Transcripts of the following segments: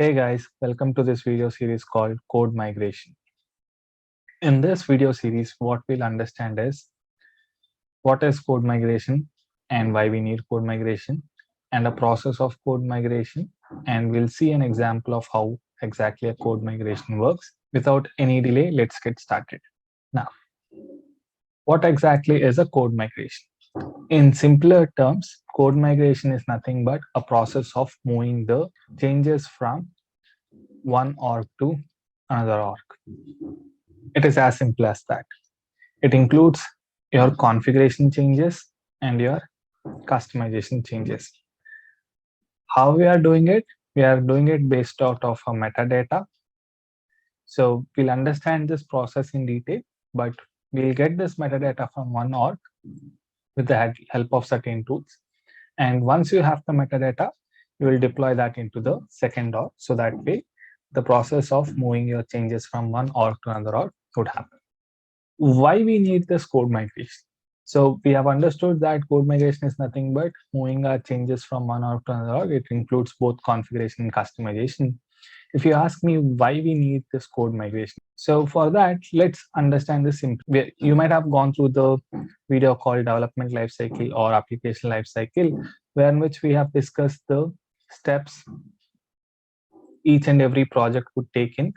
Hey guys, welcome to this video series called Code Migration. In this video series, what we'll understand is what is code migration and why we need code migration and a process of code migration. And we'll see an example of how exactly a code migration works. Without any delay, let's get started. Now, what exactly is a code migration? In simpler terms, code migration is nothing but a process of moving the changes from one org to another org. It is as simple as that. It includes your configuration changes and your customization changes. How we are doing it? We are doing it based out of a metadata. So we'll understand this process in detail, but we'll get this metadata from one org with the help of certain tools. And once you have the metadata, you will deploy that into the second org. So that way, the process of moving your changes from one org to another org would happen. Why we need this code migration? So we have understood that code migration is nothing but moving our changes from one org to another org. It includes both configuration and customization. If you ask me why we need this code migration, so for that, let's understand this simply. You might have gone through the video called development lifecycle or application lifecycle, where in which we have discussed the steps each and every project would take in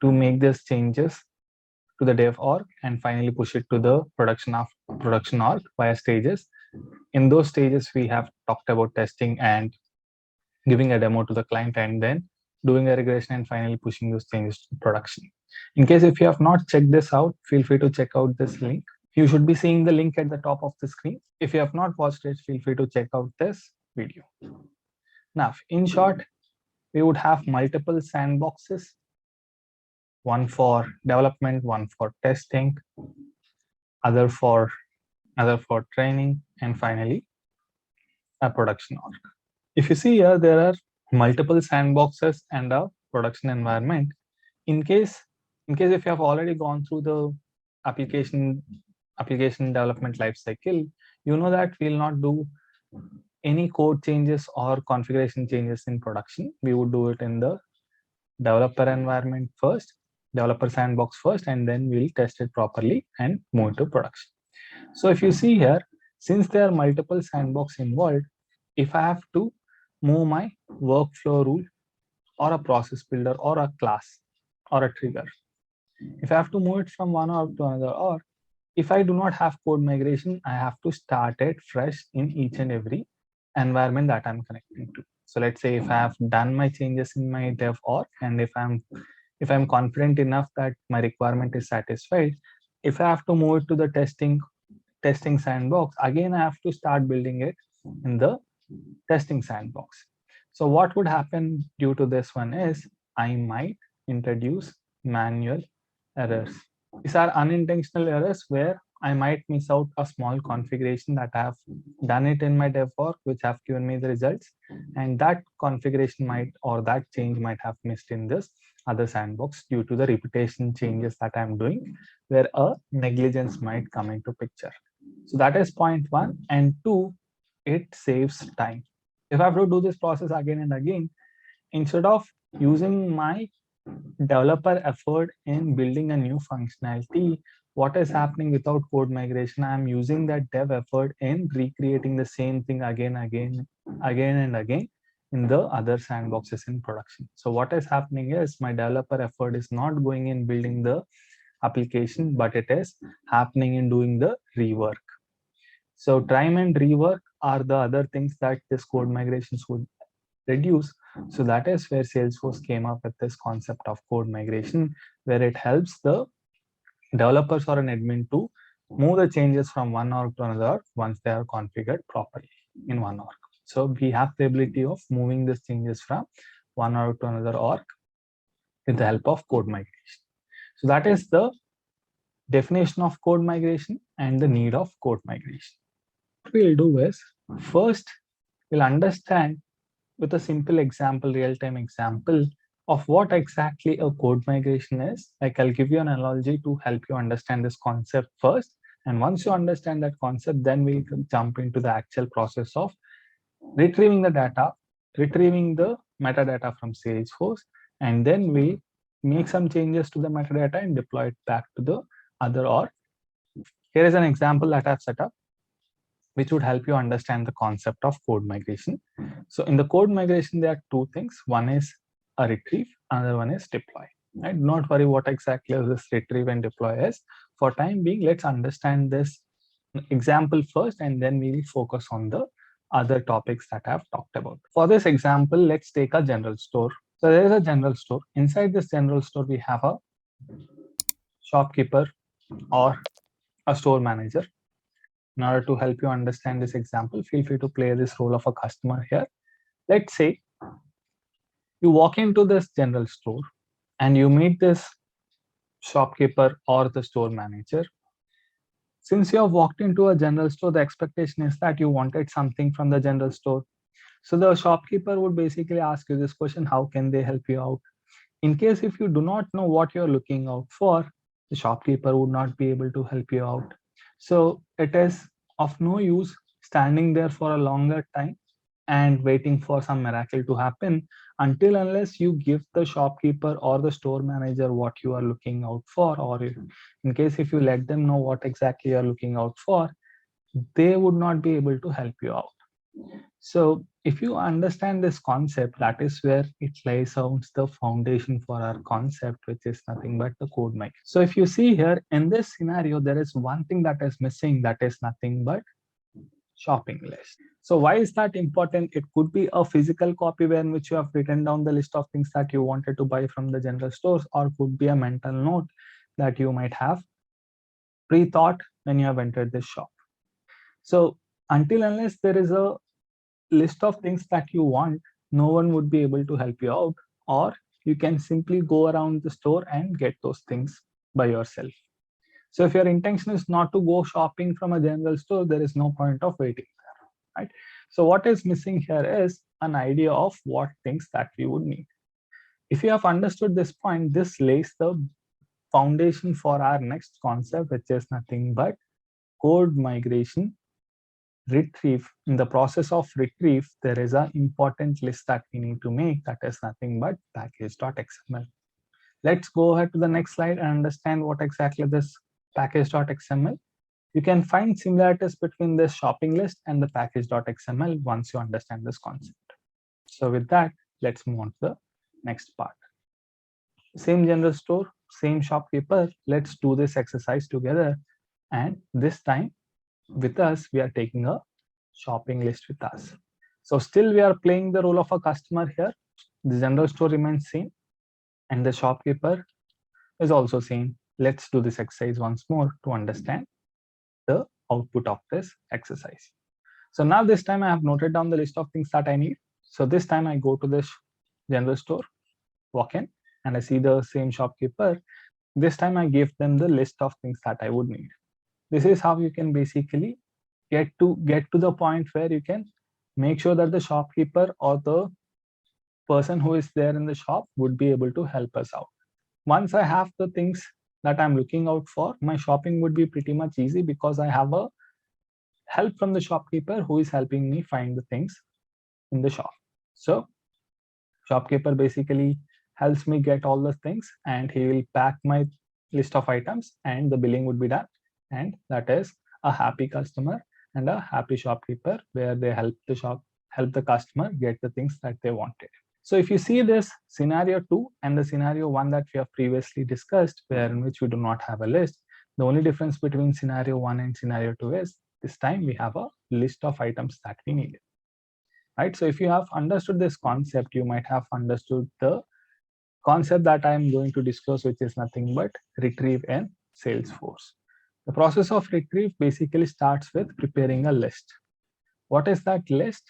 to make these changes to the dev org and finally push it to the production org via stages. In those stages, we have talked about testing and giving a demo to the client and then doing a regression and finally pushing those changes to production. In case if you have not checked this out, feel free to check out this link. You should be seeing the link at the top of the screen. If you have not watched it, feel free to check out this video. Now, in short, we would have multiple sandboxes, one for development, one for testing, other for training, and finally a production org. If you see here, there are multiple sandboxes and a production environment. In case if you have already gone through the application development lifecycle, you know that we'll not do any code changes or configuration changes in production. We would do it in the developer environment first, developer sandbox first, and then we'll test it properly and move to production. So if you see here, since there are multiple sandbox involved, if I have to move my workflow rule or a process builder or a class or a trigger, if I have to move it from one org to another org, if I do not have code migration, I have to start it fresh in each and every environment that I'm connecting to. So let's say if I have done my changes in my dev org, and if I'm confident enough that my requirement is satisfied, if I have to move it to the testing sandbox, again I have to start building it in the testing sandbox. So what would happen due to this one is I might introduce manual errors. These are unintentional errors where I might miss out a small configuration that I have done it in my dev org, which have given me the results, and that configuration might or that change might have missed in this other sandbox due to the repetition changes that I'm doing, where a negligence might come into picture. So that is point one. And two, it saves time. If I have to do this process again and again, instead of using my developer effort in building a new functionality, what is happening without code migration? I'm using that dev effort in recreating the same thing again and again in the other sandboxes in production. So what is happening is my developer effort is not going in building the application, but it is happening in doing the rework. So time and rework are the other things that this code migrations would reduce. So that is where Salesforce came up with this concept of code migration, where it helps the developers or an admin to move the changes from one org to another once they are configured properly in one org. So we have the ability of moving these changes from one org to another org with the help of code migration. So that is the definition of code migration and the need of code migration. What we'll do is first we'll understand with a simple example, real-time example of what exactly a code migration is. Like I'll give you an analogy to help you understand this concept first. And once you understand that concept, then we'll jump into the actual process of retrieving the data, retrieving the metadata from Salesforce, and then we make some changes to the metadata and deploy it back to the other org. Here is an example that I've set up, which would help you understand the concept of code migration. So in the code migration, there are two things. One is a retrieve, another one is deploy. Right? Do not worry what exactly this retrieve and deploy is. For time being, let's understand this example first, and then we will focus on the other topics that I've talked about. For this example, let's take a general store. So there is a general store. Inside this general store, we have a shopkeeper or a store manager. In order to help you understand this example, feel free to play this role of a customer here. Let's say you walk into this general store and you meet this shopkeeper or the store manager. Since you have walked into a general store, the expectation is that you wanted something from the general store. So the shopkeeper would basically ask you this question: how can they help you out? In case if you do not know what you're looking out for, the shopkeeper would not be able to help you out. So it is of no use standing there for a longer time and waiting for some miracle to happen until unless you give the shopkeeper or the store manager what you are looking out for, or in case if you let them know what exactly you are looking out for, they would not be able to help you out. So if you understand this concept, that is where it lays out the foundation for our concept, which is nothing but the code migration. So if you see here in this scenario, there is one thing that is missing, that is nothing but shopping list. So why is that important? It could be a physical copy in which you have written down the list of things that you wanted to buy from the general stores, or could be a mental note that you might have pre-thought when you have entered this shop. So until unless there is a list of things that you want, no one would be able to help you out, or you can simply go around the store and get those things by yourself. So if your intention is not to go shopping from a general store, there is no point of waiting there, right? So what is missing here is an idea of what things that we would need. If you have understood this point, this lays the foundation for our next concept, which is nothing but code migration retrieve. In the process of retrieve, there is an important list that we need to make, that is nothing but package.xml. Let's go ahead to the next slide and understand what exactly this package.xml. You can find similarities between this shopping list and the package.xml once you understand this concept. So with that, let's move on to the next part. Same general store, same shopkeeper. Let's do this exercise together. And this time with us, we are taking a shopping list with us. So still we are playing the role of a customer here. The general store remains same and the shopkeeper is also same. Let's do this exercise once more to understand the output of this exercise. So now this time I have noted down the list of things that I need. So this time I go to this general store, walk in, and I see the same shopkeeper. This time I give them the list of things that I would need. This is how you can basically get to the point where you can make sure that the shopkeeper or the person who is there in the shop would be able to help us out. Once I have the things that I'm looking out for, my shopping would be pretty much easy because I have a help from the shopkeeper who is helping me find the things in the shop. So shopkeeper basically helps me get all the things and he will pack my list of items and the billing would be done. And that is a happy customer and a happy shopkeeper where they help the customer get the things that they wanted. So if you see this scenario 2 and the scenario 1 that we have previously discussed, where in which we do not have a list, the only difference between scenario 1 and scenario 2 is this time we have a list of items that we need. Right? So if you have understood this concept, you might have understood the concept that I am going to discuss, which is nothing but retrieve in Salesforce. The process of retrieve basically starts with preparing a list. What is that list?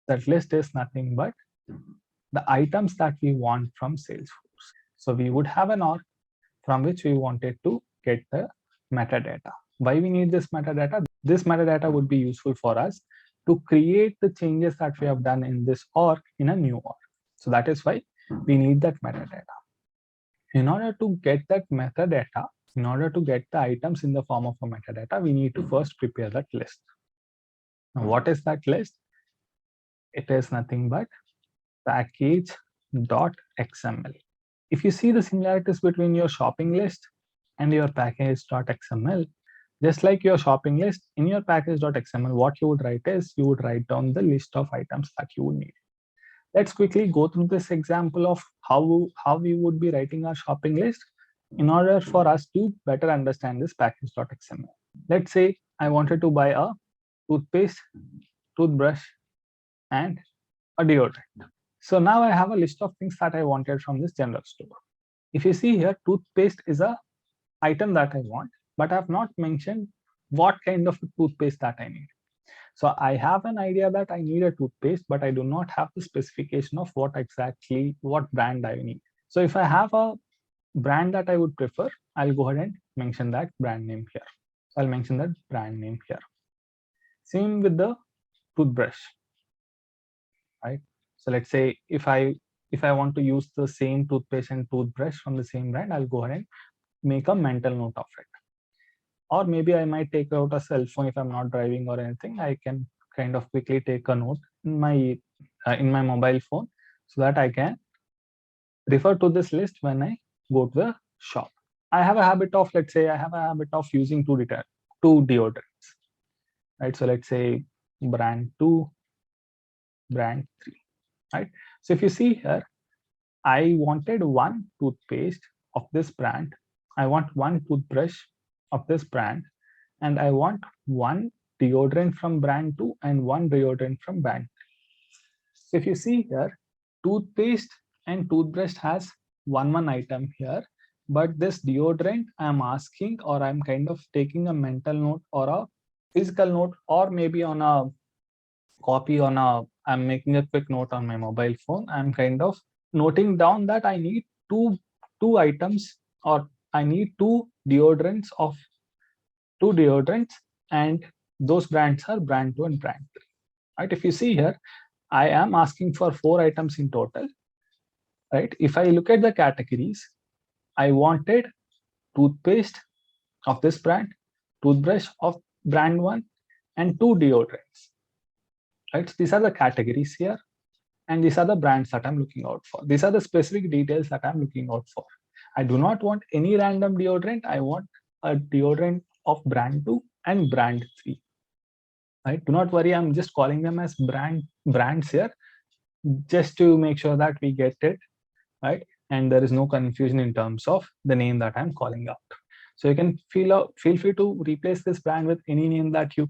That list is nothing but the items that we want from Salesforce. So we would have an org from which we wanted to get the metadata. Why we need this metadata? This metadata would be useful for us to create the changes that we have done in this org in a new org. So that is why we need that metadata. In order to get that metadata, in order to get the items in the form of a metadata, we need to first prepare that list. Now, what is that list? It is nothing but package.xml. If you see the similarities between your shopping list and your package.xml, just like your shopping list, in your package.xml, what you would write is you would write down the list of items that you would need. Let's quickly go through this example of how we would be writing our shopping list in order for us to better understand this package.xml. Let's say I wanted to buy a toothpaste, toothbrush, and a deodorant. So now I have a list of things that I wanted from this general store. If you see here, toothpaste is a item that I want, but I have not mentioned what kind of toothpaste that I need. So I have an idea that I need a toothpaste, but I do not have the specification of what brand I need. So if I have a brand that I would prefer, I'll go ahead and mention that brand name here. So I'll mention that brand name here. Same with the toothbrush, right? So let's say if I want to use the same toothpaste and toothbrush from the same brand, I'll go ahead and make a mental note of it. Or maybe I might take out a cell phone if I'm not driving or anything. I can kind of quickly take a note in my mobile phone so that I can refer to this list when I go to the shop. I have a habit of, let's say I have a habit of using two deodorants, right? So let's say brand 2, brand 3, right? So if you see here, I wanted one toothpaste of this brand, I want one toothbrush of this brand, and I want one deodorant from brand 2 and one deodorant from brand 3. So if you see here, toothpaste and toothbrush has one item here, but this deodorant I'm asking, or I'm kind of taking a mental note or a physical note, or maybe on a copy I'm making a quick note on my mobile phone. I'm kind of noting down that I need two items, or I need two deodorants, and those brands are brand 2 and brand 3, right? If you see here, I am asking for 4 items in total, right? If I look at the categories, I wanted toothpaste of this brand, toothbrush of brand 1, and 2 deodorants, right? So these are the categories here, and these are the brands that I'm looking out for. These are the specific details that I'm looking out for. I do not want any random deodorant. I want a deodorant of brand 2 and brand 3, right? Do not worry, I'm just calling them as brands here, just to make sure that we get it right, and there is no confusion in terms of the name that I'm calling out. So you can feel free to replace this brand with any name that you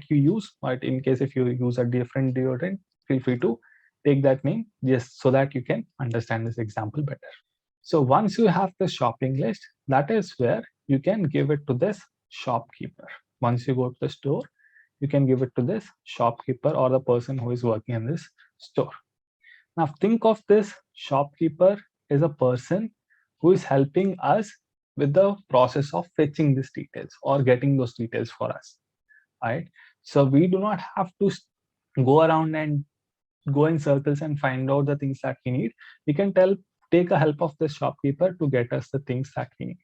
use, right? In case if you use a different deodorant, feel free to take that name, just so that you can understand this example better. So once you have the shopping list, that is where you can give it to this shopkeeper. Once you go to the store, you can give it to this shopkeeper or the person who is working in this store. Now think of this shopkeeper as a person who is helping us with the process of fetching these details or getting those details for us, right? So we do not have to go around and go in circles and find out the things that we need. We can take a help of this shopkeeper to get us the things that we need.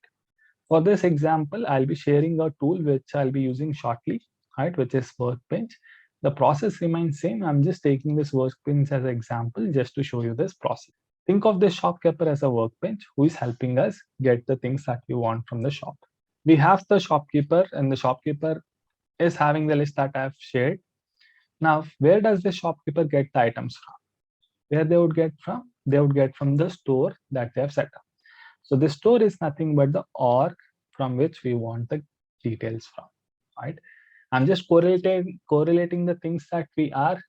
For this example, I'll be sharing a tool which I'll be using shortly, right, which is Workbench. The process remains same. I'm just taking this Workbench as an example just to show you this process. Think of this shopkeeper as a workbench who is helping us get the things that we want from the shop. We have the shopkeeper, and the shopkeeper is having the list that I've shared. Now, where does the shopkeeper get the items from? Where they would get from? They would get from the store that they have set up. So the store is nothing but the org from which we want the details from, right? I'm just correlating the things that we are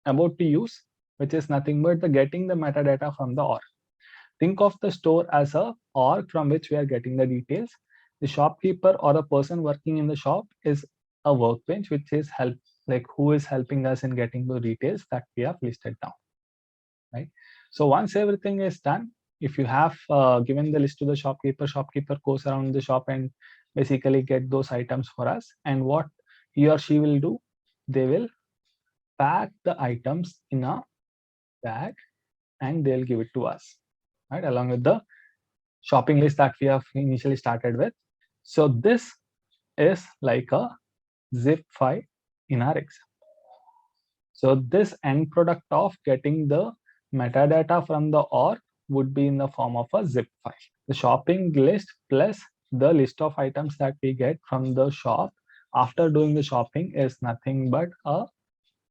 about to use, which is nothing but getting the metadata from the org. Think of the store as a org from which we are getting the details. The shopkeeper or the person working in the shop is a workbench, which is who is helping us in getting the details that we have listed down, right? So once everything is done, if you have given the list to the shopkeeper goes around the shop and basically get those items for us. And what he or she will do, they will pack the items in a bag and they'll give it to us, right, along with the shopping list that we have initially started with. So this is like a zip file in our example. So this end product of getting the metadata from the org would be in the form of a zip file. The shopping list plus the list of items that we get from the shop after doing the shopping is nothing but a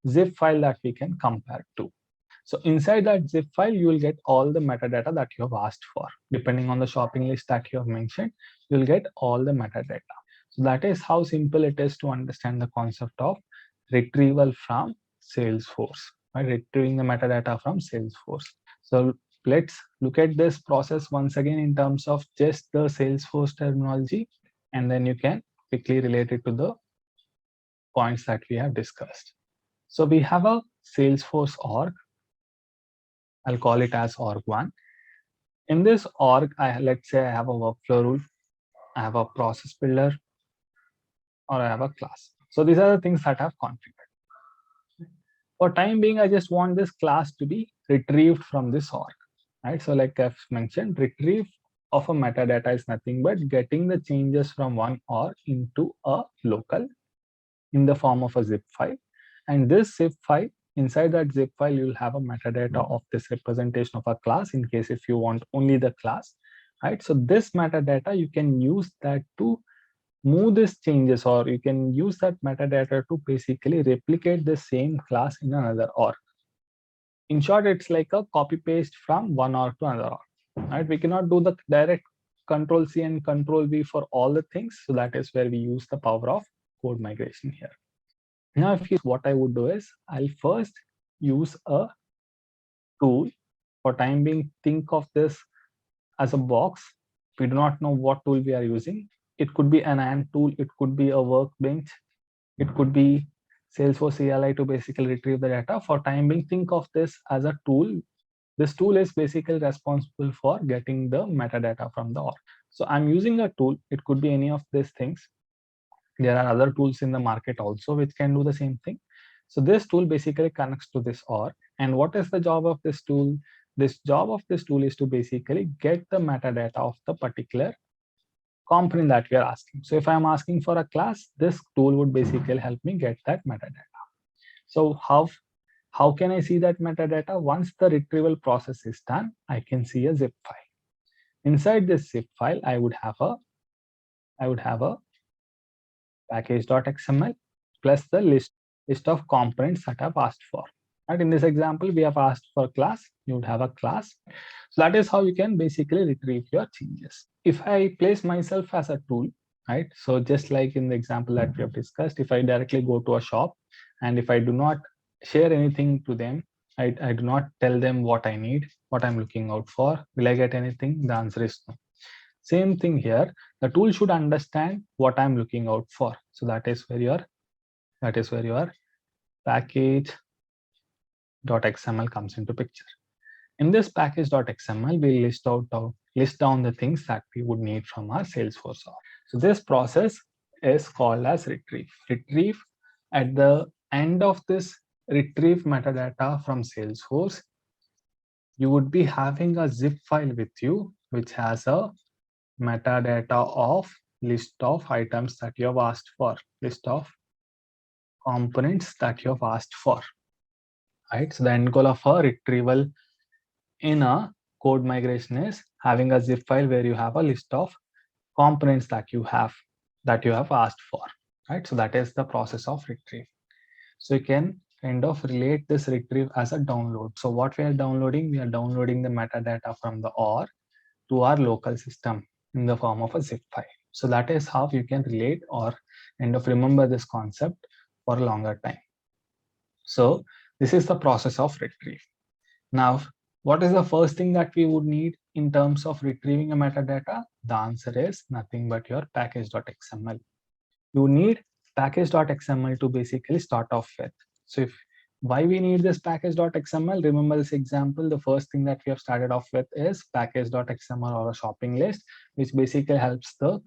zip file that we can compare to. So inside that zip file, you will get all the metadata that you have asked for. Depending on the shopping list that you have mentioned, you'll get all the metadata. So that is how simple it is to understand the concept of retrieval from Salesforce, right? Retrieving the metadata from Salesforce. So let's look at this process once again in terms of just the Salesforce terminology, and then you can quickly relate it to the points that we have discussed. So we have a Salesforce org. I'll call it as org1. In this org, let's say I have a workflow rule, I have a process builder, or I have a class. So these are the things that I've configured. For time being, I just want this class to be retrieved from this org, right? So like I've mentioned, retrieve of a metadata is nothing but getting the changes from one org into a local in the form of a zip file. And this zip file, inside that zip file, you'll have a metadata of this representation of a class in case if you want only the class, right? So this metadata, you can use that to move these changes, or you can use that metadata to basically replicate the same class in another org. In short, it's like a copy paste from one org to another org, right? We cannot do the direct Control C and Control V for all the things. So that is where we use the power of code migration here. Now, if you, what I would do is I'll first use a tool. For time being, think of this as a box. We do not know what tool we are using. It could be an AND tool. It could be a workbench. It could be Salesforce CLI to basically retrieve the data. For time being, think of this as a tool. This tool is basically responsible for getting the metadata from the org. So I'm using a tool. It could be any of these things. There are other tools in the market also which can do the same thing. So this tool basically connects to this org. And what is the job of this tool? This job of this tool is to basically get the metadata of the particular component that we are asking. So if I'm asking for a class, this tool would basically help me get that metadata. So how can I see that metadata? Once the retrieval process is done, I can see a zip file. Inside this zip file, I would have a package.xml plus the list of components that I've asked for. Right? In this example, we have asked for class. You would have a class. So that is how you can basically retrieve your changes. If I place myself as a tool, right? So just like in the example that we have discussed, if I directly go to a shop and if I do not share anything to them, I do not tell them what I need, what I'm looking out for, will I get anything? The answer is no. Same thing here. The tool should understand what I'm looking out for. So that is where your package.xml comes into picture. In this package.xml, we list down the things that we would need from our Salesforce org. So this process is called as retrieve. Retrieve, at the end of this retrieve metadata from Salesforce, you would be having a zip file with you, which has a metadata of list of items that you have asked for, list of components that you have asked for, right? So the end goal of a retrieval in a code migration is having a zip file where you have a list of components that you have asked for, right? So that is the process of retrieve. So you can kind of relate this retrieve as a download. So what we are downloading the metadata from the org to our local system in the form of a zip file. So that is how you can relate or kind of remember this concept for a longer time. So this is the process of retrieve. Now, what is the first thing that we would need in terms of retrieving a metadata? The answer is nothing but your package.xml. You need package.xml to basically start off with. So why we need this package.xml? Remember this example, the first thing that we have started off with is package.xml or a shopping list, which basically helps the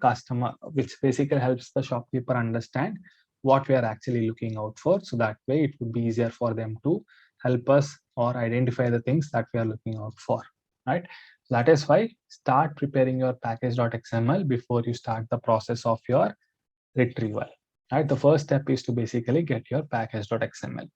shopkeeper understand what we are actually looking out for. So that way it would be easier for them to help us or identify the things that we are looking out for, right? So that is why start preparing your package.xml before you start the process of your retrieval, right? The first step is to basically get your package.xml.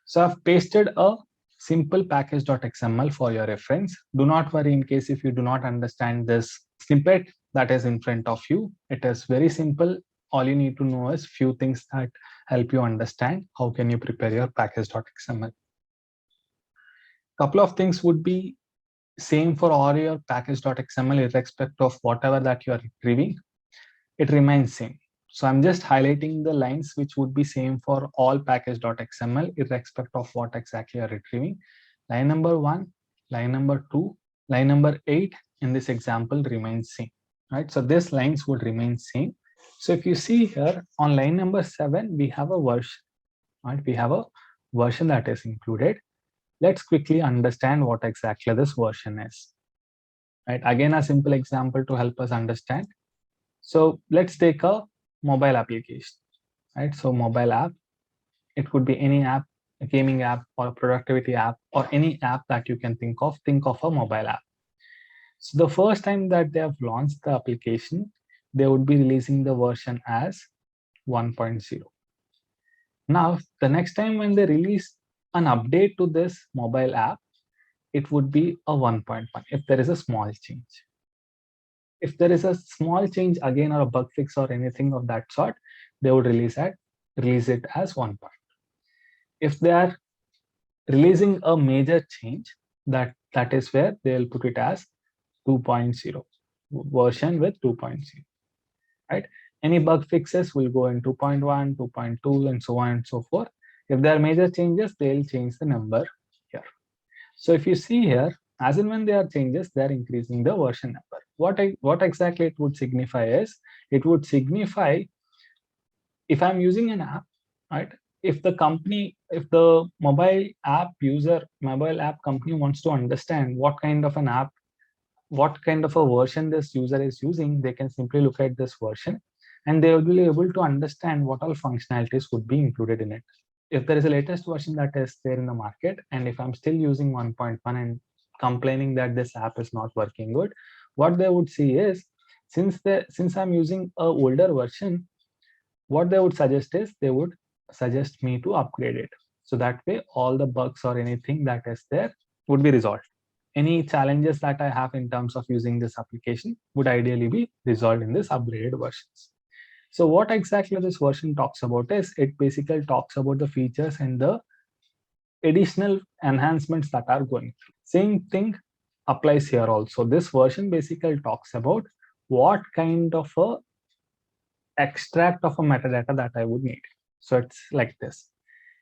So I've pasted a simple package.xml for your reference. Do not worry in case if you do not understand this snippet that is in front of you. It is very simple. All you need to know is few things that help you understand how can you prepare your package.xml. Couple of things would be same for all your package.xml irrespective of whatever that you are retrieving. It remains same. So I'm just highlighting the lines which would be same for all package.xml irrespective of what exactly you are retrieving. Line number 1, line number 2, line number 8 in this example remains same, right? So these lines would remain same. So if you see here on line number 7, we have a version, right? We have a version that is included. Let's quickly understand what exactly this version is, right? Again, a simple example to help us understand. So let's take a mobile application, right? So mobile app, it could be any app, a gaming app or a productivity app or any app that you can think of a mobile app. So the first time that they have launched the application, they would be releasing the version as 1.0. Now, the next time when they release an update to this mobile app, it would be a 1.1 if there is a small change. If there is a small change again or a bug fix or anything of that sort, they would release it as 1. If they are releasing a major change, that is where they'll put it as 2.0 version with 2.0, right? Any bug fixes will go in 2.1, 2.2, and so on and so forth. If there are major changes, they'll change the number here. So if you see here, as and when there are changes, they are increasing the version number. What exactly it would signify is, it would signify if I'm using an app, right? If the mobile app company wants to understand what kind of an app, what kind of a version this user is using, they can simply look at this version and they will be able to understand what all functionalities would be included in it. If there is a latest version that is there in the market, and if I'm still using 1.1 and complaining that this app is not working good, what they would see is, since I'm using a older version, what they would suggest is they would suggest me to upgrade it. So that way all the bugs or anything that is there would be resolved. Any challenges that I have in terms of using this application would ideally be resolved in this upgraded versions. So what exactly this version talks about is, it basically talks about the features and the additional enhancements that are going through. Same thing applies here also. This version basically talks about what kind of a extract of a metadata that I would need. So it's like this.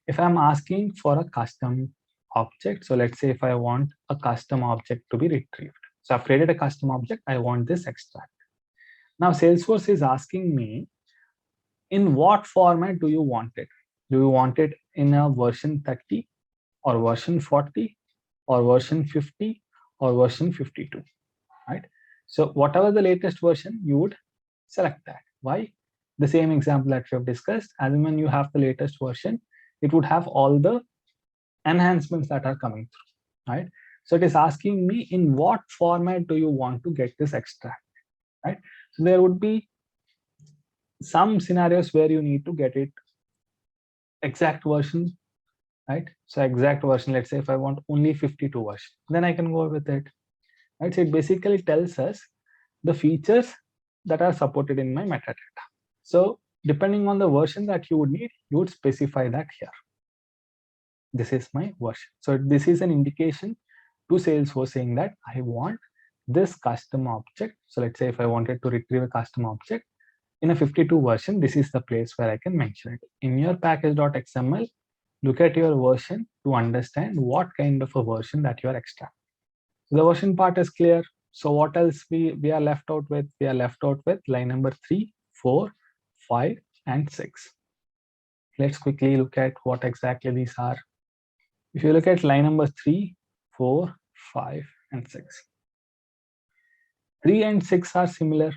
If I'm asking for a custom object, so let's say if I want a custom object to be retrieved. So I've created a custom object, I want this extract. Now Salesforce is asking me, in what format do you want it? Do you want it in a version 30 or version 40 or version 50 or version 52, right? So whatever the latest version, you would select that. Why? The same example that we have discussed, as when you have the latest version, it would have all the enhancements that are coming through, right? So it is asking me, in what format do you want to get this extract, right? So there would be some scenarios where you need to get it exact version, right? So exact version, let's say if I want only 52 version, then I can go with it, right? So it basically tells us the features that are supported in my metadata. So depending on the version that you would need, you would specify that here. This is my version. So this is an indication to Salesforce saying that I want this custom object. So let's say if I wanted to retrieve a custom object in a 52 version, this is the place where I can mention it. In your package.xml, look at your version to understand what kind of a version that you are extracting. So the version part is clear. So what else we are left out with? We are left out with line number 3, 4, 5, and 6. Let's quickly look at what exactly these are. If you look at line number 3, 4, 5, and 6. 3 and 6 are similar.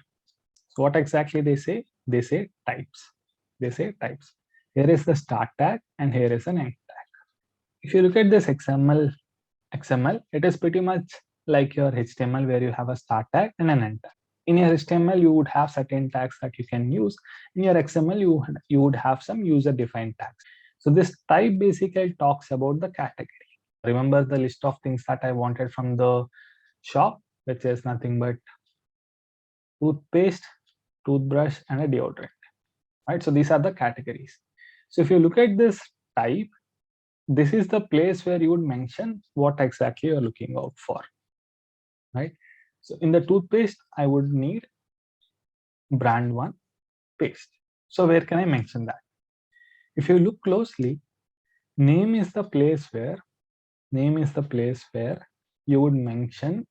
So what exactly they say? They say types. They say types. Here is the start tag and here is an end tag. If you look at this XML, it is pretty much like your HTML where you have a start tag and an end tag. In your HTML, you would have certain tags that you can use. In your XML, you would have some user-defined tags. So this type basically talks about the category. remember the list of things that I wanted from the shop, which is nothing but toothpaste, toothbrush, and a deodorant, right? So these are the categories. So if you look at this type, this is the place where you would mention what exactly you're looking out for, right? So in the toothpaste, I would need brand one paste. So where can I mention that? If you look closely, name is the place where you would mention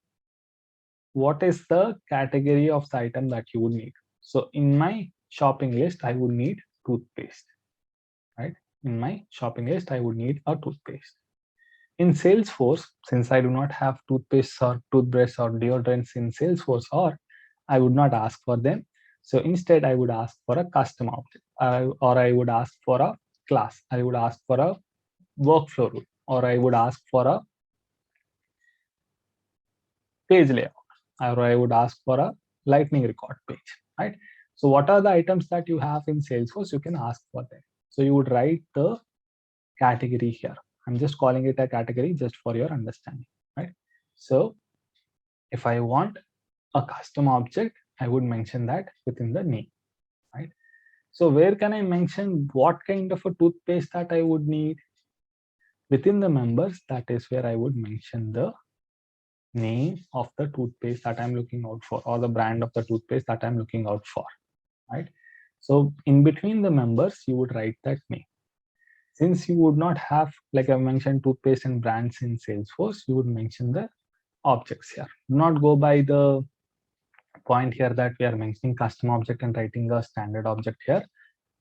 what is the category of the item that you would need. So in my shopping list, I would need toothpaste, right? In my shopping list, I would need a toothpaste. In Salesforce, since I do not have toothpaste or toothbrush or deodorants in Salesforce, or I would not ask for them. So instead, I would ask for a custom object, or I would ask for a class. I would ask for a workflow rule, or I would ask for a page layout, or I would ask for a lightning record page, right? So what are the items that you have in Salesforce? You can ask for them. So you would write the category here. I'm just calling it a category just for your understanding, right? So if I want a custom object, I would mention that within the name, right? So where can I mention what kind of a toothpaste that I would need? Within the members, that is where I would mention the name of the toothpaste that I'm looking out for, or the brand of the toothpaste that I'm looking out for, right? So in between the members, you would write that name. Since you would not have, like I mentioned, toothpaste and brands in Salesforce, you would mention the objects here. Do not go by the point here that we are mentioning custom object and writing a standard object here.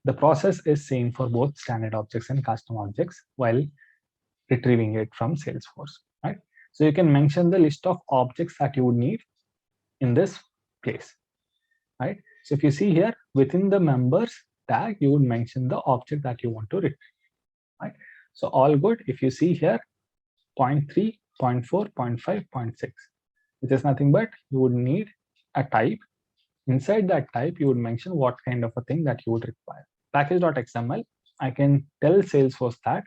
The process is same for both standard objects and custom objects while retrieving it from Salesforce, right? So you can mention the list of objects that you would need in this place, right? So if you see here within the members tag, you would mention the object that you want to retrieve, right? So all good. If you see here, 0.3, 0.4, 0.5, 0.6, which is nothing but you would need a type. Inside that type, you would mention what kind of a thing that you would require. Package.xml, I can tell Salesforce that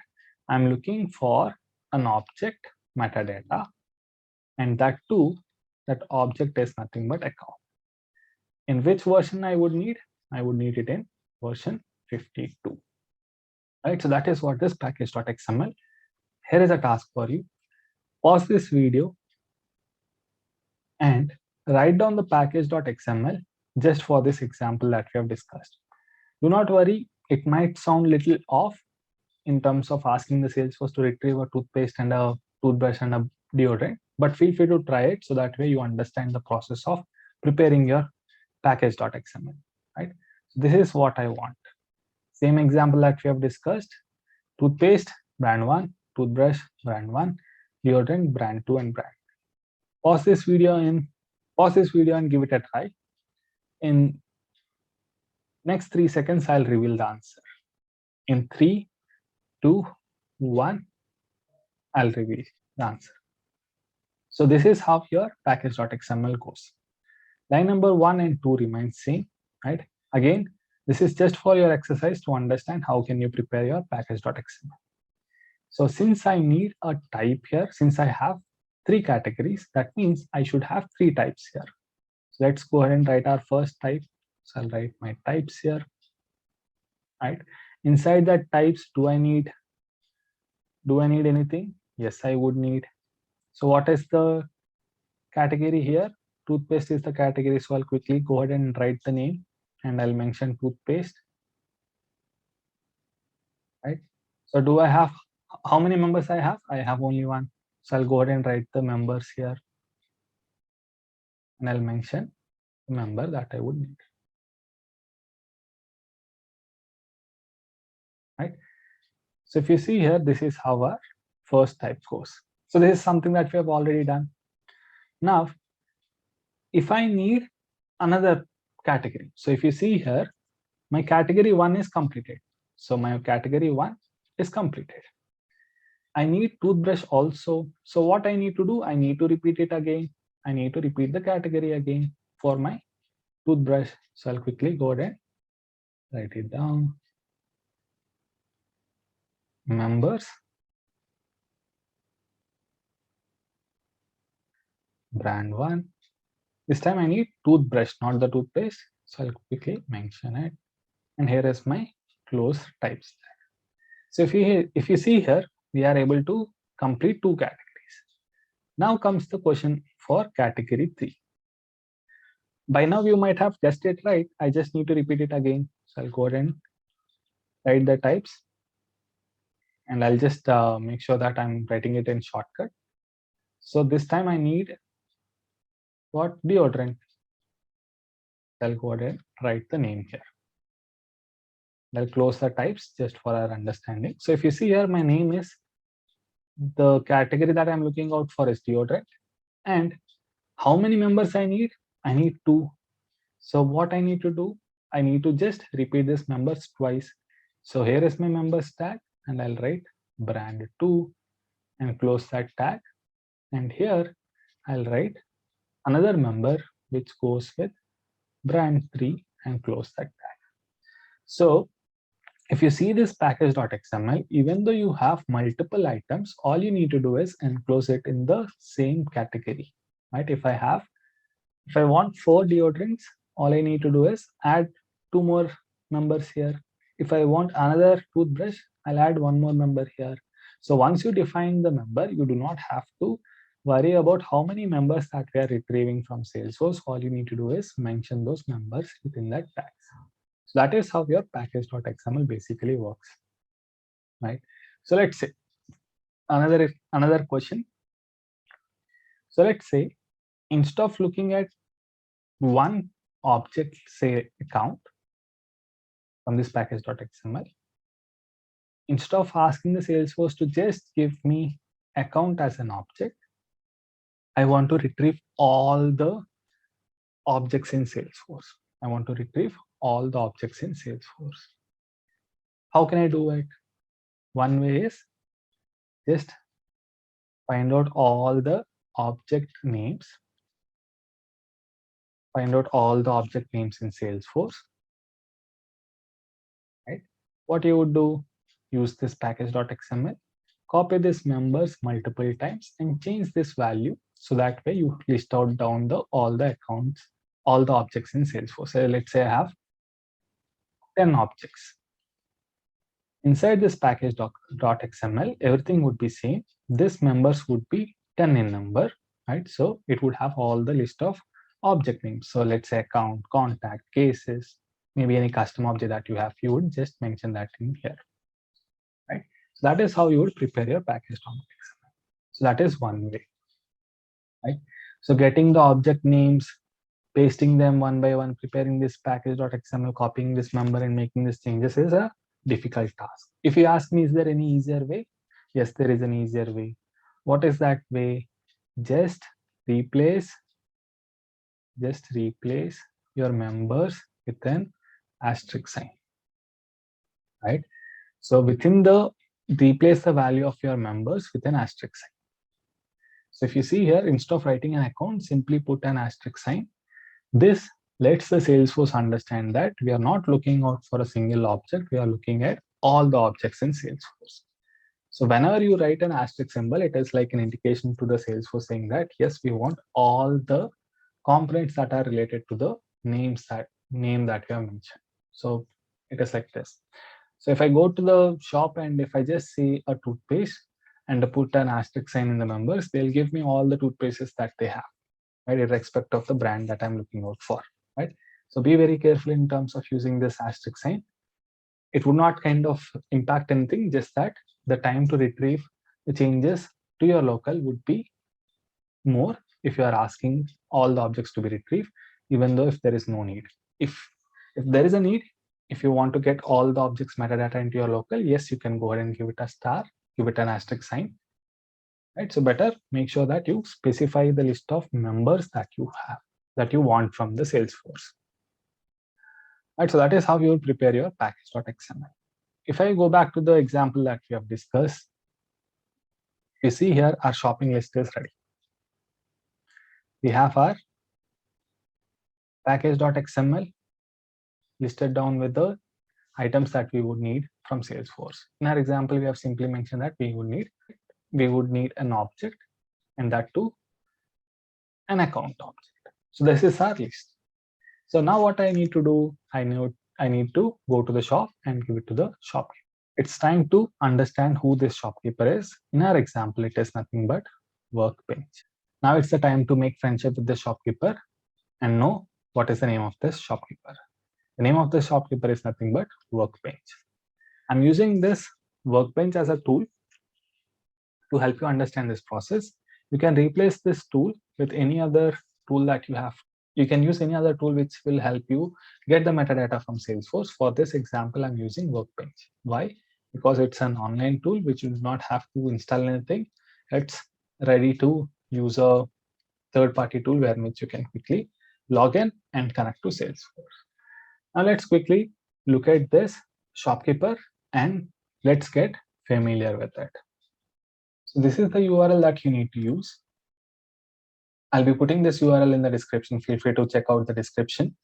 I'm looking for an object metadata, and that too, that object is nothing but account. In which version I would need? I would need it in version 52. Right, so that is what is package.xml. Here is a task for you. Pause this video and write down the package.xml just for this example that we have discussed. Do not worry, it might sound little off in terms of asking the Salesforce to retrieve a toothpaste and a toothbrush and a deodorant, but feel free to try it so that way you understand the process of preparing your package.xml, right? So this is what I want. Same example that we have discussed: toothpaste, brand 1, toothbrush, brand 1, deodorant, brand 2, and brand. Pause this video and give it a try. In next 3 seconds, I'll reveal the answer. In 3, 2, 1, I'll reveal the answer. So this is how your package.xml goes. Line number 1 and 2 remains same, right? Again, this is just for your exercise to understand how can you prepare your package.xml. So since I need a type here, since I have 3 categories, that means I should have 3 types here. So let's go ahead and write our first type. So I'll write my types here, right? Inside that types, do I need anything? Yes, I would need. So what is the category here? Toothpaste is the category. So I'll quickly go ahead and write the name and I'll mention toothpaste, right? So do I have, how many members I have? I have only one. So I'll go ahead and write the members here and I'll mention the member that I would need, right? So if you see here, this is how our first type goes. So this is something that we have already done. Now, if I need another category, so if you see here, my category 1 is completed. So my category 1 is completed. I need toothbrush also. So what I need to do, I need to repeat it again. I need to repeat the category again for my toothbrush. So I'll quickly go ahead and write it down. Members brand 1. This time I need toothbrush, not the toothpaste. So I'll quickly mention it. And here is my close types. So if you see here, we are able to complete 2 categories. Now comes the question for category 3. By now you might have guessed it right. I just need to repeat it again. So I'll go ahead and write the types, and I'll just make sure that I'm writing it in shortcut. So this time I need what? Deodorant. I'll go ahead and write the name here. I'll close the types just for our understanding. So if you see here, my name is, the category that I'm looking out for is deodorant. And how many members I need? I need 2. So what I need to do? I need to just repeat this members twice. So here is my members tag, and I'll write brand 2 and close that tag. And here I'll write another member which goes with brand 3 and close that tag. So if you see this package.xml, even though you have multiple items, all you need to do is enclose it in the same category, right? If I want 4 deodorants, all I need to do is add 2 more members here. If I want another toothbrush, I'll add 1 more member here. So once you define the member, you do not have to worry about how many members that we are retrieving from Salesforce. All you need to do is mention those members within that tag. So that is how your package.xml basically works, right? So let's say another question. So let's say instead of looking at one object, say account, from this package.xml, instead of asking the Salesforce to just give me account as an object, I want to retrieve all the objects in Salesforce. I want to retrieve all the objects in Salesforce. How can I do it? One way is just find out all the object names. Find out all the object names in Salesforce. Right? What you would do? Use this package.xml, copy this members multiple times, and change this value so that way you list out down all the accounts, all the objects in Salesforce. So let's say I have 10 objects. Inside this package.xml, everything would be same. This members would be 10 in number, right? So it would have all the list of object names. So let's say account, contact, cases, maybe any custom object that you have, you would just mention that in here, right? So that is how you would prepare your package.xml. So that is one way, right? So getting the object names, pasting them one by one, preparing this package.xml, copying this member and making these changes is a difficult task. If you ask me, is there any easier way? Yes, there is an easier way. What is that way? Just replace your members with an asterisk sign, right? So within the, replace the value of your members with an asterisk sign. So if you see here, instead of writing an account, simply put an asterisk sign. This lets the Salesforce understand that we are not looking out for a single object, we are looking at all the objects in Salesforce. So whenever you write an asterisk symbol, it is like an indication to the Salesforce saying that, yes, we want all the components that are related to the name that we have mentioned. So it is like this. So if I go to the shop and if I just see a toothpaste and put an asterisk sign in the members, they'll give me all the toothpastes that they have, right, irrespective of the brand that I'm looking out for, right? So be very careful in terms of using this asterisk sign. It would not kind of impact anything, just that the time to retrieve the changes to your local would be more if you are asking all the objects to be retrieved, even though if there is no need. If there is a need, if you want to get all the objects metadata into your local, yes, you can go ahead and give it a star, give it an asterisk sign, right? So better make sure that you specify the list of members that you have, that you want from the Salesforce. Right, so that is how you will prepare your package.xml. If I go back to the example that we have discussed, you see here our shopping list is ready. We have our package.xml listed down with the items that we would need from Salesforce. In our example, we have simply mentioned that we would need an object, and that too an account object. So this is our list. So now what I need to do, I need to go to the shop and give it to the shopkeeper. It's time to understand who this shopkeeper is. In our example, it is nothing but workbench. Now it's the time to make friendship with the shopkeeper and know what is the name of this shopkeeper. The name of the shopkeeper is nothing but workbench. I'm using this workbench as a tool to help you understand this process. You can replace this tool with any other tool that you have. You can use any other tool which will help you get the metadata from Salesforce. For this example, I'm using Workbench. Why? Because it's an online tool which you do not have to install anything. It's ready to use a third-party tool where which you can quickly log in and connect to Salesforce. Now let's quickly look at this shopkeeper and let's get familiar with it. So this is the URL that you need to use. I'll be putting this URL in the description. Feel free to check out the description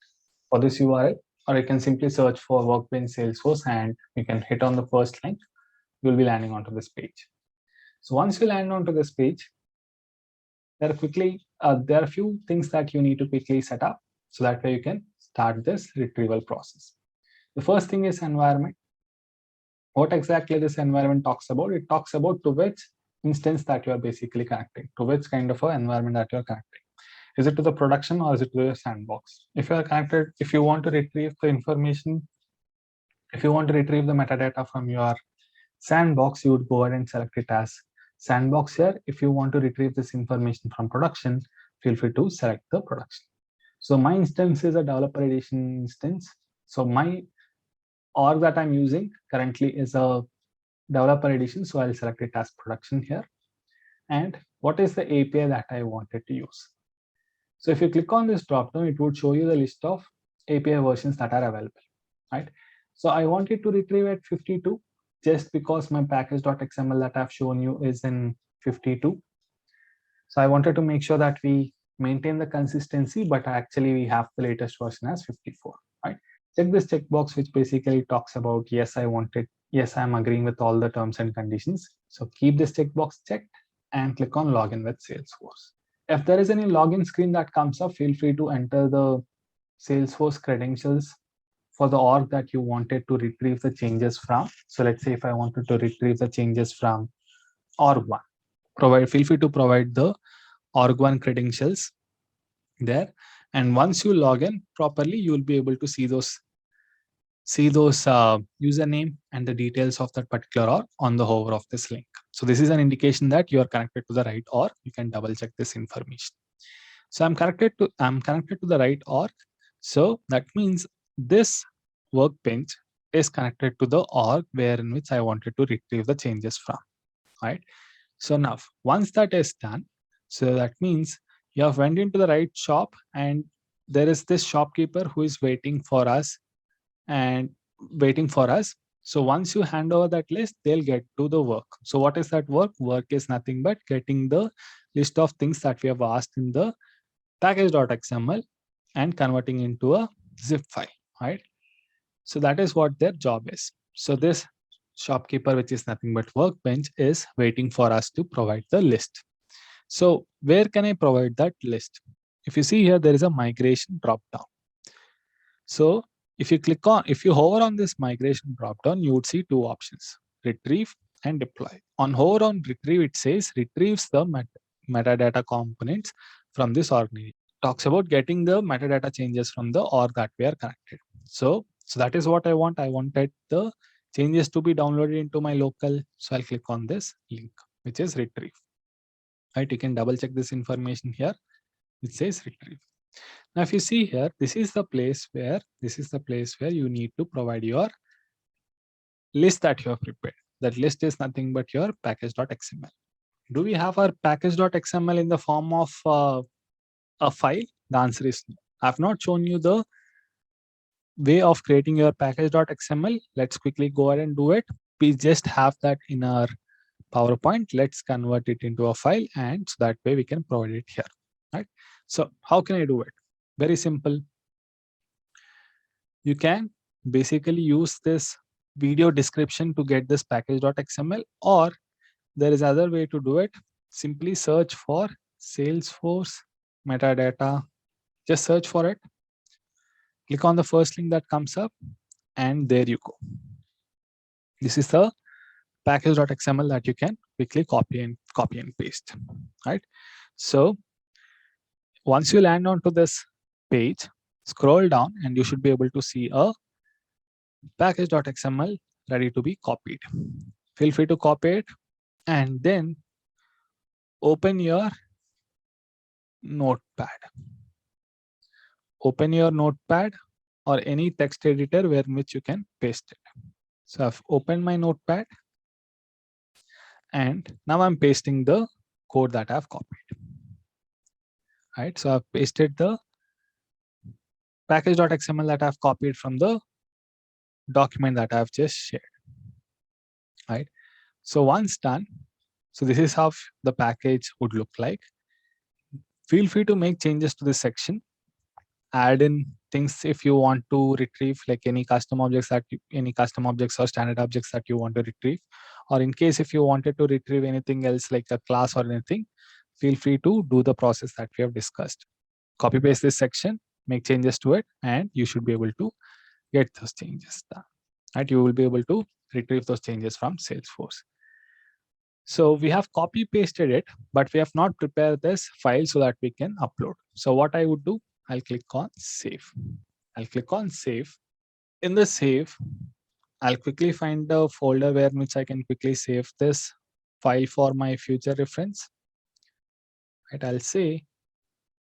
for this URL, or you can simply search for Workbench Salesforce and you can hit on the first link. You'll be landing onto this page. So once you land onto this page, there are a few things that you need to quickly set up so that way you can start this retrieval process. The first thing is environment. What exactly this environment talks about? It talks about to which instance that you are basically connecting, to which kind of an environment that you are connecting. Is it to the production or is it to your sandbox? If you are connected, if you want to retrieve the information, if you want to retrieve the metadata from your sandbox, you would go ahead and select it as sandbox here. If you want to retrieve this information from production, feel free to select the production. So my instance is a developer edition instance. So my org that I'm using currently is a developer edition. So I'll select it as production here. And what is the API that I wanted to use? So if you click on this dropdown, it would show you the list of API versions that are available, right? So I wanted to retrieve at 52 just because my package.xml that I've shown you is in 52. So I wanted to make sure that we maintain the consistency, but actually we have the latest version as 54, right? Check this checkbox, which basically talks about, yes, I'm agreeing with all the terms and conditions. So keep this checkbox checked and click on login with Salesforce. If there is any login screen that comes up, feel free to enter the Salesforce credentials for the org that you wanted to retrieve the changes from. So let's say if I wanted to retrieve the changes from org1, feel free to provide the org1 credentials there. And once you log in properly, you will be able to see those username and the details of that particular org on the hover of this link. So this is an indication that you are connected to the right org. You can double check this information. So I'm connected to the right org. So that means this workbench is connected to the org in which I wanted to retrieve the changes from, right? So now once that is done, so that means you have went into the right shop and there is this shopkeeper who is waiting for us. So once you hand over that list, they'll get to the work. So what is that work? Work is nothing but getting the list of things that we have asked in the package.xml and converting into a zip file, right? So that is what their job is. So this shopkeeper, which is nothing but workbench, is waiting for us to provide the list. So where can I provide that list? If you see here, there is a migration dropdown. So if you hover on this migration dropdown, you would see two options: retrieve and deploy. On hover on retrieve, it says retrieves the metadata components from this organization. Talks about getting the metadata changes from the org that we are connected. So that is what I want. I wanted the changes to be downloaded into my local. So I'll click on this link, which is retrieve. Right, you can double check this information here. It says retrieve. Now, if you see here, this is the place where you need to provide your list that you have prepared. That list is nothing but your package.xml. Do we have our package.xml in the form of a file? The answer is no. I have not shown you the way of creating your package.xml. Let's quickly go ahead and do it. We just have that in our PowerPoint. Let's convert it into a file, and so that way we can provide it here, right? So how can I do it? Very simple. You can basically use this video description to get this package.xml, or there is other way to do it. Simply search for Salesforce metadata, just search for it. Click on the first link that comes up, and there you go. This is the package.xml that you can quickly copy and paste, right? So once you land onto this page, scroll down and you should be able to see a package.xml ready to be copied. Feel free to copy it and then open your notepad. Open your notepad or any text editor where in which you can paste it. So I've opened my notepad and now I'm pasting the code that I've copied. Right, so I've pasted the package.xml that I've copied from the document that I've just shared. Right, so once done, so this is how the package would look like. Feel free to make changes to this section. Add in things if you want to retrieve, like any custom objects or standard objects that you want to retrieve, or in case if you wanted to retrieve anything else like a class or anything, feel free to do the process that we have discussed. Copy paste this section, make changes to it, and you should be able to get those changes done. Right, you will be able to retrieve those changes from Salesforce. So we have copy pasted it, but we have not prepared this file so that we can upload. So what I would do, I'll click on save. I'll click on save. In the save, I'll quickly find the folder where which I can quickly save this file for my future reference. Right, I'll say,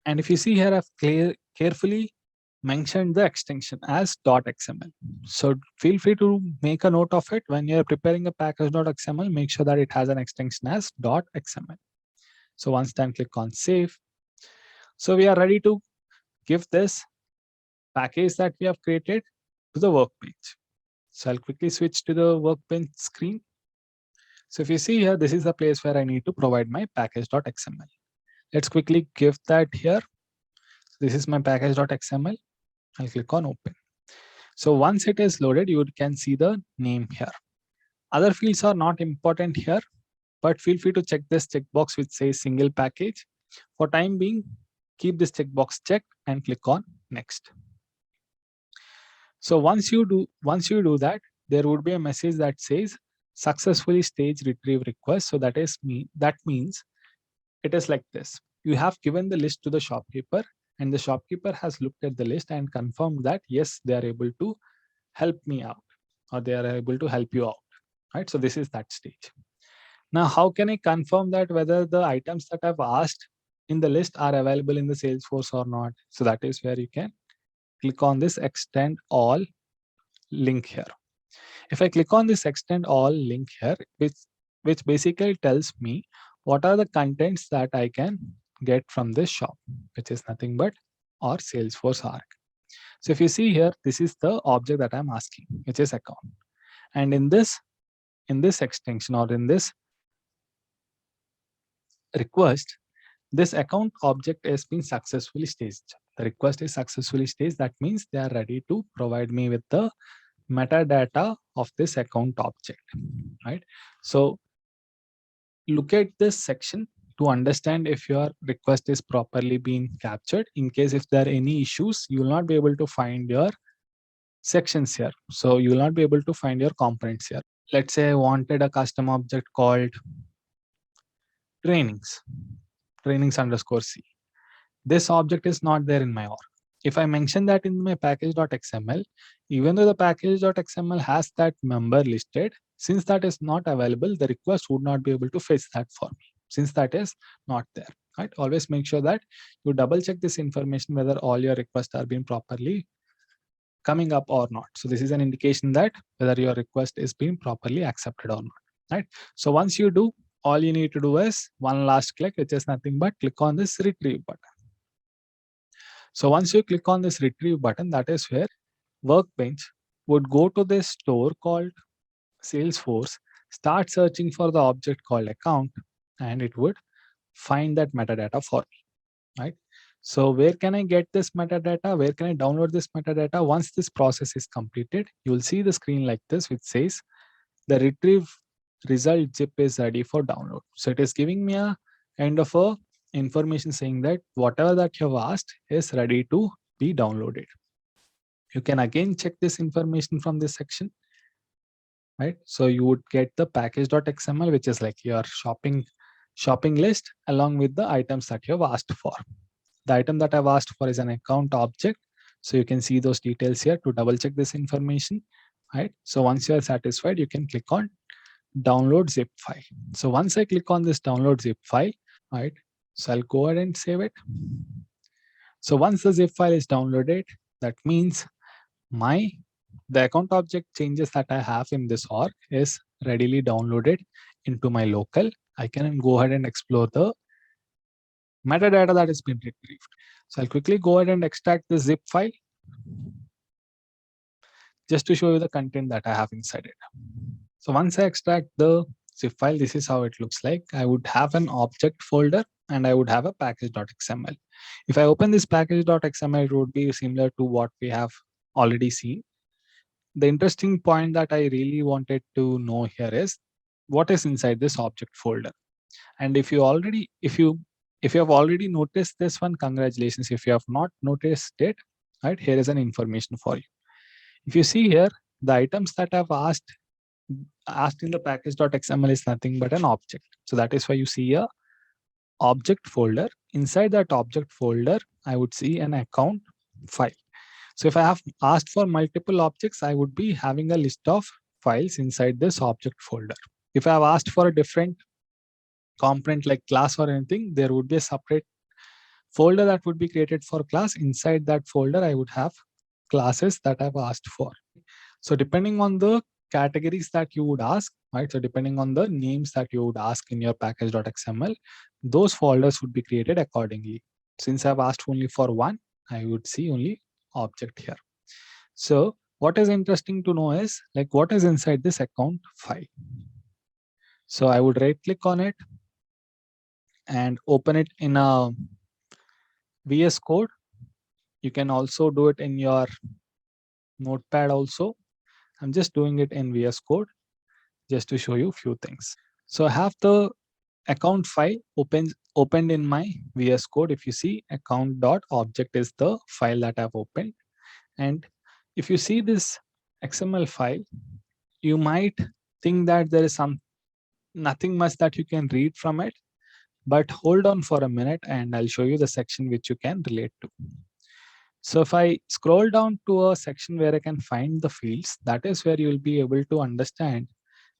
and if you see here, I've carefully mentioned the extension as .xml. So feel free to make a note of it when you're preparing a package.xml. Make sure that it has an extension as .xml. So once done, click on save. So we are ready to give this package that we have created to the workbench. So I'll quickly switch to the workbench screen. So if you see here, this is the place where I need to provide my package.xml. Let's quickly give that here. This is my package.xml. I'll click on open. So once it is loaded, you can see the name here. Other fields are not important here, but feel free to check this checkbox which says single package. For time being, keep this checkbox checked and click on next. So once you do that, there would be a message that says successfully stage retrieve request. So that means it is like this. You have given the list to the shopkeeper, and the shopkeeper has looked at the list and confirmed that yes, they are able to help me out, or they are able to help you out. Right, so this is that stage. Now, how can I confirm that whether the items that I've asked in the list are available in the Salesforce or not? So that is where you can click on this extend all link here. If I click on this extend all link here, which basically tells me what are the contents that I can get from this shop, which is nothing but our Salesforce arc. So if you see here, this is the object that I'm asking, which is account. And in this extension or in this request, this account object has been successfully staged. The request is successfully staged. That means they are ready to provide me with the metadata of this account object, right? So look at this section to understand if your request is properly being captured. In case if there are any issues, you will not be able to find your sections here. So you will not be able to find your components here. Let's say I wanted a custom object called trainings underscore C. This object is not there in my org. If I mention that in my package.xml, even though the package.xml has that member listed, since that is not available, the request would not be able to fetch that for me, since that is not there. Right? Always make sure that you double check this information whether all your requests are being properly coming up or not. So this is an indication that whether your request is being properly accepted or not. Right? So once you do, all you need to do is one last click, which is nothing but click on this retrieve button. So once you click on this retrieve button, that is where Workbench would go to this store called Salesforce, start searching for the object called account, and it would find that metadata for me, right? So where can I get this metadata? Where can I download this metadata? Once this process is completed, you will see the screen like this, which says the retrieve result zip is ready for download. So it is giving me a kind of a information saying that whatever that you have asked is ready to be downloaded. You can again check this information from this section, right? So you would get the package.xml, which is like your shopping list along with the items that you have asked for. The item that I've asked for is an account object. So you can see those details here to double check this information, right? So once you are satisfied, you can click on download zip file. So once I click on this download zip file, right? So I'll go ahead and save it. So once the zip file is downloaded, that means the account object changes that I have in this org is readily downloaded into my local. I can go ahead and explore the metadata that has been retrieved. So I'll quickly go ahead and extract the zip file just to show you the content that I have inside it. So once I extract the zip file, this is how it looks like. I would have an object folder and I would have a package.xml. If I open this package.xml, it would be similar to what we have already seen. The interesting point that I really wanted to know here is what is inside this object folder. And if you have already noticed this one, congratulations. If you have not noticed it, right, here is an information for you. If you see here, the items that I've asked in the package.xml is nothing but an object. So that is why you see a object folder. Inside that object folder, I would see an account file. So if I have asked for multiple objects, I would be having a list of files inside this object folder. If I have asked for a different component like class or anything, there would be a separate folder that would be created for class. Inside that folder, I would have classes that I've asked for. So depending on the categories that you would ask, right? So depending on the names that you would ask in your package.xml, those folders would be created accordingly. Since I've asked only for one, I would see only object here. So what is interesting to know is like what is inside this account file. So I would right click on it and open it in a VS Code. You can also do it in your notepad also. I'm just doing it in VS Code just to show you a few things. So I have the account file opened in my VS Code. If you see, account.object is the file that I've opened. And if you see this XML file, you might think that there is nothing much that you can read from it. But hold on for a minute and I'll show you the section which you can relate to. So if I scroll down to a section where I can find the fields, that is where you will be able to understand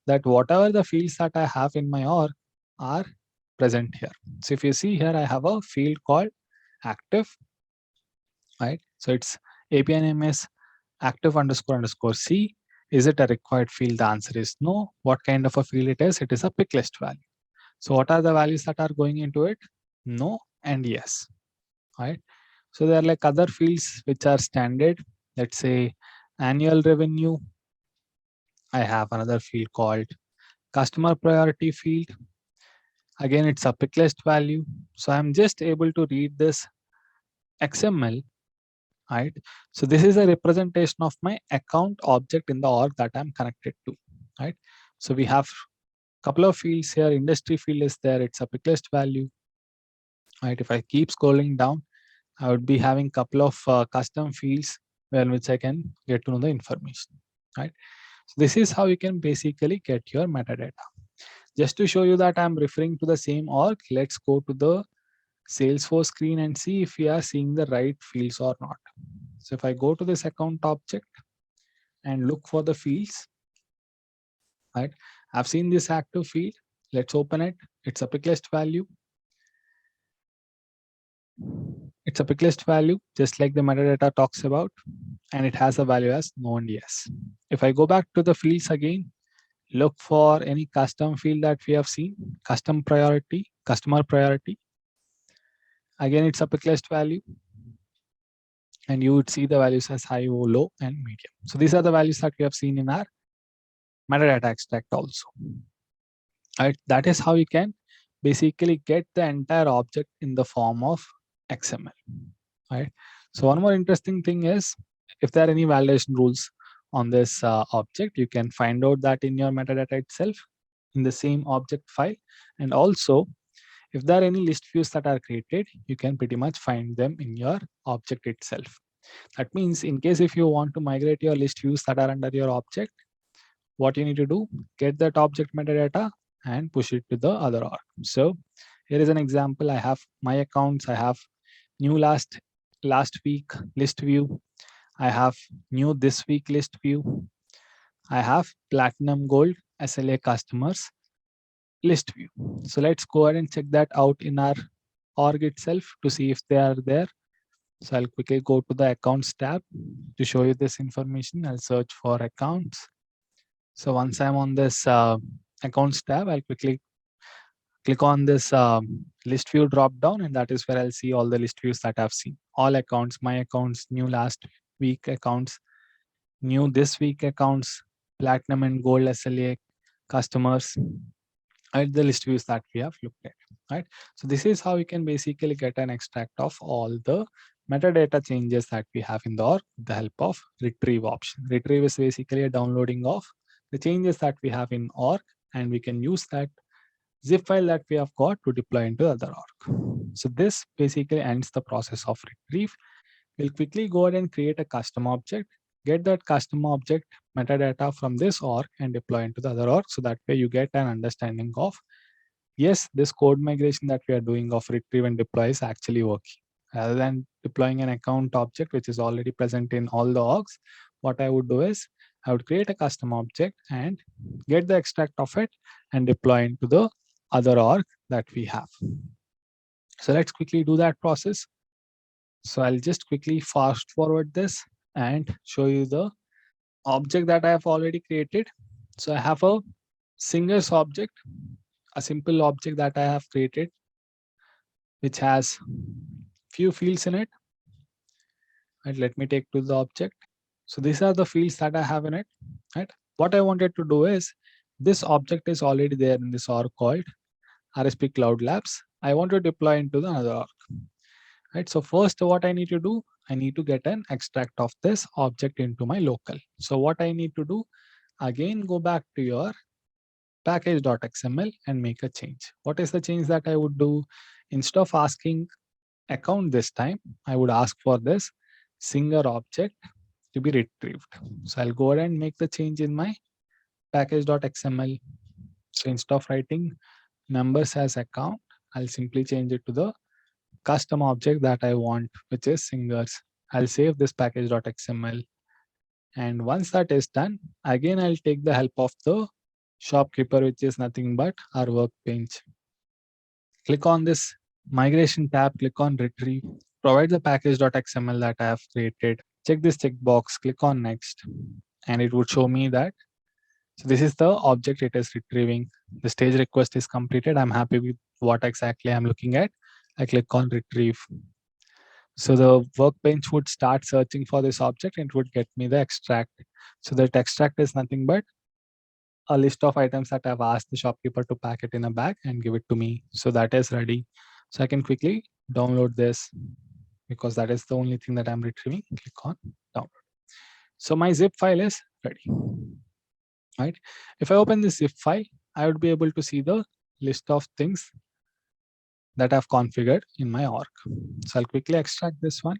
that whatever the fields that I have in my org are present here. So if you see here, I have a field called active, right? So it's API name is active__C. Is it a required field? The answer is no. What kind of a field it is? It is a pick list value. So what are the values that are going into it? No and yes, right? So there are like other fields which are standard. Let's say annual revenue. I have another field called customer priority field. Again, it's a pick list value. So I'm just able to read this XML, right? So this is a representation of my account object in the org that I'm connected to, right? So we have couple of fields here. Industry field is there. It's a pick list value, right? If I keep scrolling down, I would be having couple of custom fields where which I can get to know the information, right? So this is how you can basically get your metadata. Just to show you that I'm referring to the same org, let's go to the Salesforce screen and see if we are seeing the right fields or not. So if I go to this account object and look for the fields, right? I've seen this active field. Let's open it. It's a pick list value. It's a pick list value, just like the metadata talks about, and it has a value as no and yes. If I go back to the fields again, look for any custom field that we have seen, customer priority. Again, it's a pick list value. And you would see the values as high, low, and medium. So these are the values that we have seen in our metadata extract also. Right? That is how you can basically get the entire object in the form of XML. Right? So one more interesting thing is if there are any validation rules on this object, you can find out that in your metadata itself in the same object file. And also, If there are any list views that are created, you can pretty much find them in your object itself. That means in case if you want to migrate your list views that are under your object, what you need to do, get that object metadata and push it to the other org. So here is an example. I have my accounts. I have new last week list view. I have new this week list view. I have platinum gold SLA customers list view. So let's go ahead and check that out in our org itself to see if they are there. So I'll quickly go to the accounts tab to show you this information. I'll search for accounts. So once I'm on this accounts tab, I'll quickly click on this list view drop down, and that is where I'll see all the list views that I've seen. All accounts, my accounts, new last week accounts, new this week accounts, platinum and gold SLA customers, right? The list views that we have looked at, right? So this is how you can basically get an extract of all the metadata changes that we have in the org with the help of retrieve option. Retrieve is basically a downloading of the changes that we have in org, and we can use that zip file that we have got to deploy into the other org. So this basically ends the process of retrieve. We'll quickly go ahead and create a custom object, get that custom object metadata from this org and deploy into the other org. So that way you get an understanding of, yes, this code migration that we are doing of retrieve and deploy is actually working. Rather than deploying an account object which is already present in all the orgs, what I would do is I would create a custom object and get the extract of it and deploy into the other org that we have. So let's quickly do that process. So I'll just quickly fast forward this and show you the object that I have already created. So I have a singers object, a simple object that I have created, which has few fields in it. And let me take to the object. So these are the fields that I have in it. Right. What I wanted to do is, this object is already there in this org called RSP Cloud Labs. I want to deploy into the other org. Right. So first, what I need to do, I need to get an extract of this object into my local. So what I need to do, again, go back to your package.xml and make a change. What is the change that I would do? Instead of asking account this time, I would ask for this singer object to be retrieved. So I'll go ahead and make the change in my package.xml. So instead of writing members as account, I'll simply change it to the custom object that I want, which is singers. I'll save this package.xml. And once that is done, again, I'll take the help of the shopkeeper, which is nothing but our workbench. Click on this migration tab, click on retrieve, provide the package.xml that I have created. Check this checkbox, click on next, and it would show me that. So this is the object it is retrieving. The stage request is completed. I'm happy with what exactly I'm looking at. I click on retrieve. So the workbench would start searching for this object and it would get me the extract. So that extract is nothing but a list of items that I've asked the shopkeeper to pack it in a bag and give it to me. So that is ready. So I can quickly download this because that is the only thing that I'm retrieving. Click on download. So my zip file is ready. Right? If I open this zip file, I would be able to see the list of things that I've configured in my org. So I'll quickly extract this one.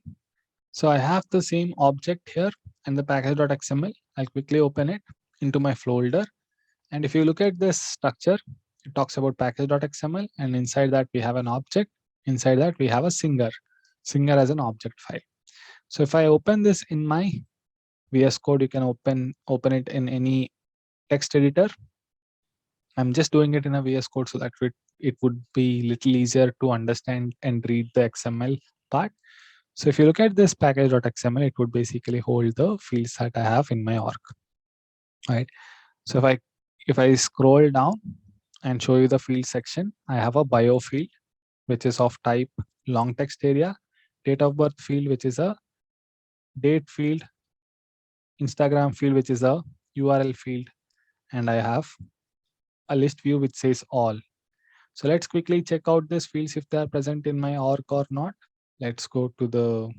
So I have the same object here in the package.xml. I'll quickly open it into my folder. And if you look at this structure, it talks about package.xml, and inside that we have an object. Inside that we have a singer as an object file. So if I open this in my VS Code, you can open it in any text editor. I'm just doing it in a VS Code so that it would be little easier to understand and read the XML part. So if you look at this package.xml, it would basically hold the fields that I have in my org. Right. So if I scroll down and show you the field section, I have a bio field, which is of type long text area, date of birth field, which is a date field, Instagram field, which is a URL field, and I have a list view which says all. So let's quickly check out these fields if they are present in my org or not. Let's go to the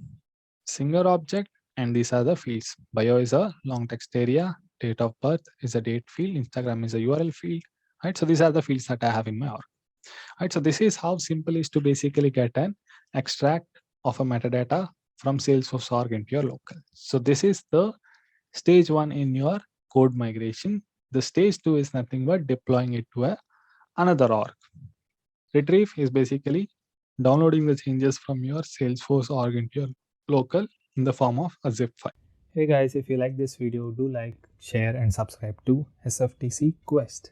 singer object, and these are the fields. Bio is a long text area, date of birth is a date field, Instagram is a URL field, right? So these are the fields that I have in my org. Right, so this is how simple is to basically get an extract of a metadata from Salesforce org into your local. So this is the stage 1 in your code migration. The stage 2 is nothing but deploying it to another org. Retrieve is basically downloading the changes from your Salesforce org into your local in the form of a zip file. Hey guys, if you like this video, do like, share and subscribe to SFDC Quest.